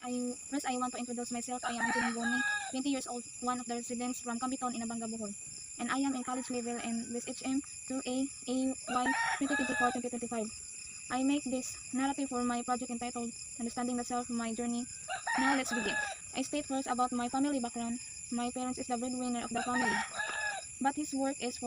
I want to introduce myself. I am Angeline Boni, 20 years old, one of the residents from Cambiton in Abanga, Bohol. And I am in college level in this HM 2A AY 2024-2025. I make this narrative for my project entitled Understanding the Self, My Journey. Now let's begin. I state first about my family background. My parents is the breadwinner of the family, but his work is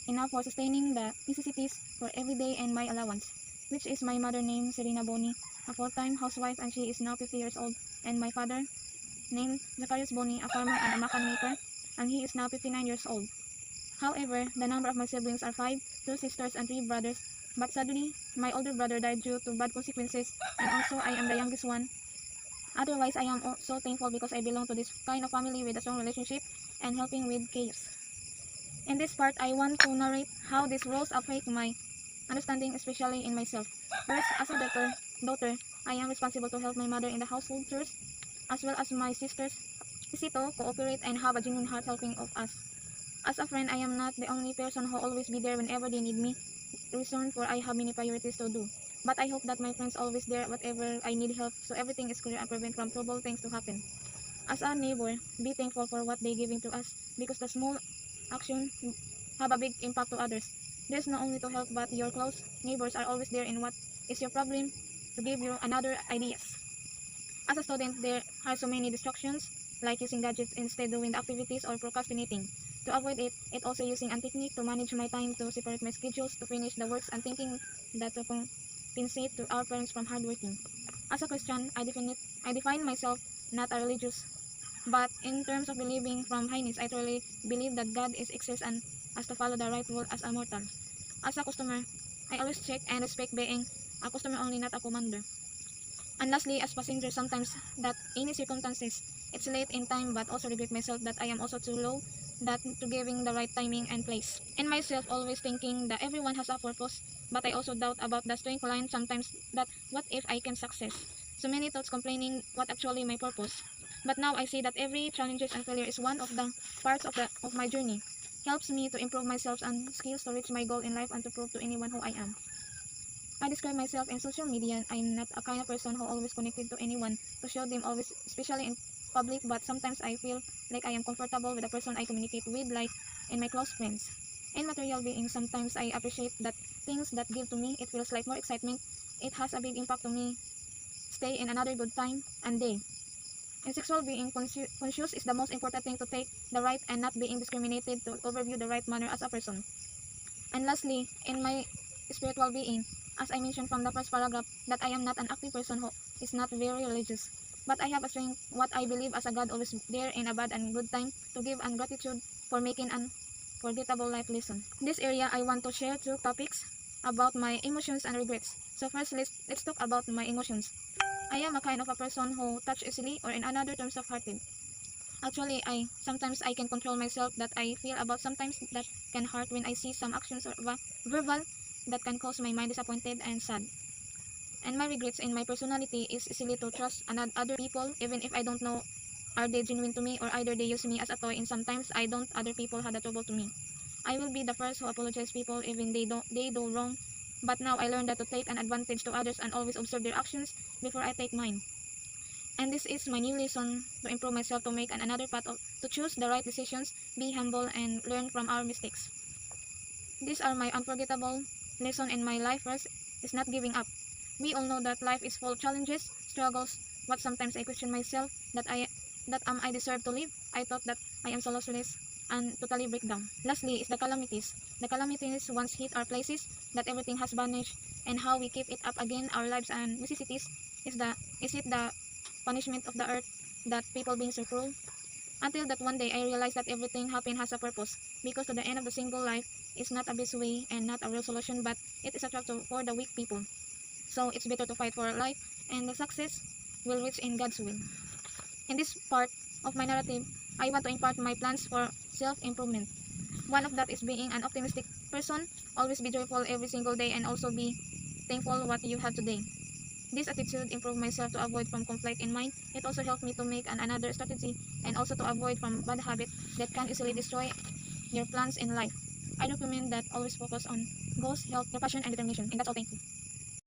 enough for sustaining the necessities for every day and my allowance, which is my mother named Serena Boni, a full-time housewife, and she is now 50 years old, and my father named Zacharias Boni, a farmer and a macan maker, and he is now 59 years old. However, the number of my siblings are 5, 2 sisters and 3 brothers, but sadly, my older brother died due to bad consequences, and also I am the youngest one. Otherwise, I am so thankful because I belong to this kind of family with a strong relationship and helping with chaos. In this part, I want to narrate how these roles affect my understanding, especially in myself. First, as a daughter, I am responsible to help my mother in the household chores, as well as my sisters, easy to cooperate and have a genuine heart helping of us. As a friend, I am not the only person who always be there whenever they need me, reason for I have many priorities to do. But I hope that my friends always there whatever I need help, so everything is clear and prevent from trouble things to happen. As a neighbor, be thankful for what they giving to us, because the small action have a big impact to others. There's not only to help, but your close neighbors are always there in what is your problem to give you another ideas. As a student, there are so many distractions, like using gadgets instead doing the activities or procrastinating. To avoid it also using a technique to manage my time, to separate my schedules, to finish the works, and thinking that to compensate to our parents from hardworking. As a Christian, I define myself not a religious, but in terms of believing from highness, I truly believe that God is exists and has to follow the right rule as a mortal. As a customer, I always check and respect being a customer only, not a commander. And lastly, as passenger, sometimes that any circumstances, it's late in time, but also regret myself that I am also too low that to giving the right timing and place. And myself always thinking that everyone has a purpose, but I also doubt about the strength line sometimes that what if I can success. So many thoughts complaining what actually my purpose. But now I see that every challenges and failure is one of the parts of my journey. Helps me to improve myself and skills to reach my goal in life and to prove to anyone who I am. I describe myself in social media. I'm not a kind of person who always connected to anyone to show them always, especially in public, but sometimes I feel like I am comfortable with the person I communicate with, like in my close friends. In material being, sometimes I appreciate that things that give to me, it feels like more excitement. It has a big impact to me. Stay in another good time and day. In sexual being, conscious is the most important thing to take the right and not being discriminated to overview the right manner as a person. And lastly, in my spiritual being, as I mentioned from the first paragraph, that I am not an active person who is not very religious. But I have a strength what I believe as a God always there in a bad and good time to give and gratitude for making an unforgettable life lesson. In this area, I want to share 2 topics about my emotions and regrets. So first, let's talk about my emotions. I am a kind of a person who touch easily, or in another terms of hearted. Actually, sometimes I can control myself that I feel about, sometimes that can hurt when I see some actions or verbal that can cause my mind disappointed and sad. And my regrets in my personality is easily to trust other people, even if I don't know are they genuine to me or either they use me as a toy, and sometimes I don't other people had a trouble to me. I will be the first who apologize people even they do wrong, but now I learned that to take an advantage to others and always observe their actions before I take mine. And this is my new lesson to improve myself, to make another path to choose the right decisions, be humble and learn from our mistakes. These are my unforgettable lesson in my life. First is not giving up. We all know that life is full of challenges, struggles, but sometimes I question myself that I deserve to live. I thought that I am so lossless and totally break down. Lastly is the calamities. The calamities once hit our places, that everything has vanished, and how we keep it up again, our lives and necessities, is it the punishment of the earth that people being so cruel? Until that one day I realized that everything happened has a purpose, because to the end of the single life is not a best way and not a real solution, but it is a trap for the weak people. So it's better to fight for life, and the success will reach in God's will. In this part of my narrative, I want to impart my plans for self-improvement. One of that is being an optimistic person, always be joyful every single day, and also be thankful what you have today. This attitude improved myself to avoid from conflict in mind. It also helped me to make another strategy and also to avoid from bad habits that can easily destroy your plans in life. I recommend that always focus on goals, health, your passion, and determination. And that's all. Thank you.